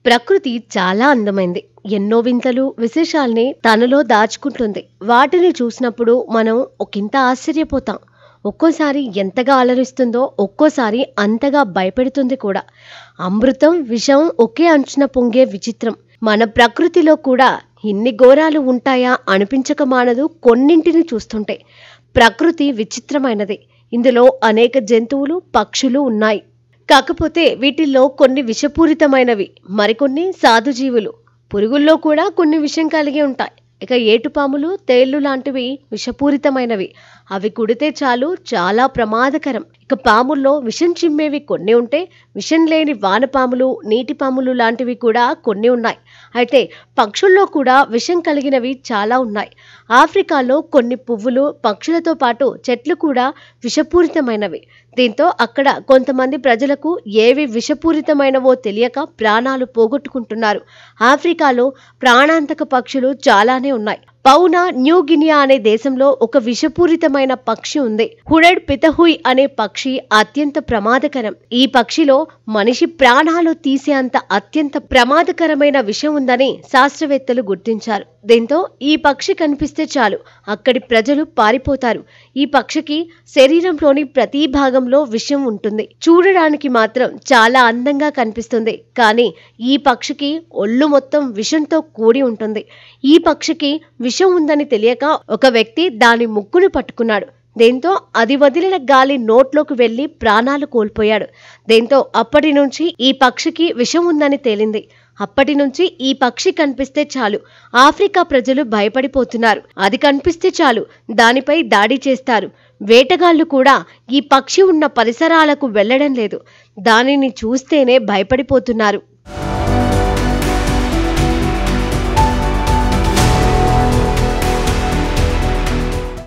ప్రకృతి చాలా అందమైంది. ఎన్నో వింతలు, విశేషాల్ని తనలో దాచుకుంటుంది. వాటిని చూసినప్పుడు మనం ఒకింత ఆశ్చర్యపోతాం. ఒక్కోసారి ఎంతగా అలరిస్తుందో, ఒక్కోసారి అంతగా భయపెడుతుంది కూడా. అమృతం, విషం ఒకే అంచున పొంగే విచిత్రం. మన ప్రకృతిలో కూడా ఇన్ని ఘోరాలు ఉంటాయా అనిపించక మానదు కొన్నింటిని చూస్తుంటే. ప్రకృతి విచిత్రమైనది. ఇందులో అనేక జంతువులు, పక్షులు ఉన్నాయి. కాకపోతే వీటిల్లో కొన్ని విషపూరితమైనవి, మరికొన్ని సాధుజీవులు. పురుగుల్లో కూడా కొన్ని విషం కలిగి ఉంటాయి. ఇక ఏటుపాములు, తేళ్లు లాంటివి విషపూరితమైనవి. అవి కుడితే చాలు చాలా ప్రమాదకరం. ఇక పాముల్లో విషం చిమ్మేవి కొన్ని ఉంటే, విషం లేని వానపాములు, నీటిపాములు లాంటివి కూడా కొన్ని ఉన్నాయి. అయితే పక్షుల్లో కూడా విషం కలిగినవి చాలా ఉన్నాయి. ఆఫ్రికాలో కొన్ని పువ్వులు, పక్షులతో పాటు చెట్లు కూడా విషపూరితమైనవి. దీంతో అక్కడ కొంతమంది ప్రజలకు ఏవి విషపూరితమైనవో తెలియక ప్రాణాలు పోగొట్టుకుంటున్నారు. ఆఫ్రికాలో ప్రాణాంతక పక్షులు చాలానే ఉన్నాయి. పౌనా న్యూ గినియా అనే దేశంలో ఒక విషపూరితమైన పక్షి ఉంది. హుడెడ్ పితహుయ్ అనే పక్షి అత్యంత ప్రమాదకరం. ఈ పక్షిలో మనిషి ప్రాణాలు తీసే అంత అత్యంత ప్రమాదకరమైన విషం ఉందని శాస్త్రవేత్తలు గుర్తించారు. దీంతో ఈ పక్షి కనిపిస్తే చాలు అక్కడి ప్రజలు పారిపోతారు. ఈ పక్షికి శరీరంలోని ప్రతి భాగంలో విషం ఉంటుంది. చూడడానికి మాత్రం చాలా అందంగా కనిపిస్తుంది. కానీ ఈ పక్షికి ఒళ్ళు మొత్తం విషంతో కూడి ఉంటుంది. ఈ పక్షికి విషం ఉందని తెలియక ఒక వ్యక్తి దాని ముక్కును పట్టుకున్నాడు. దీంతో అది వదిలిన గాలి నోట్లోకి వెళ్లి ప్రాణాలు కోల్పోయాడు. దీంతో అప్పటి నుంచి ఈ పక్షికి విషం ఉందని తేలింది. అప్పటి నుంచి ఈ పక్షి కనిపిస్తే చాలు ఆఫ్రికా ప్రజలు భయపడిపోతున్నారు. అది కనిపిస్తే చాలు దానిపై దాడి చేస్తారు. వేటగాళ్లు కూడా ఈ పక్షి ఉన్న పరిసరాలకు వెళ్లడం లేదు. దానిని చూస్తేనే భయపడిపోతున్నారు.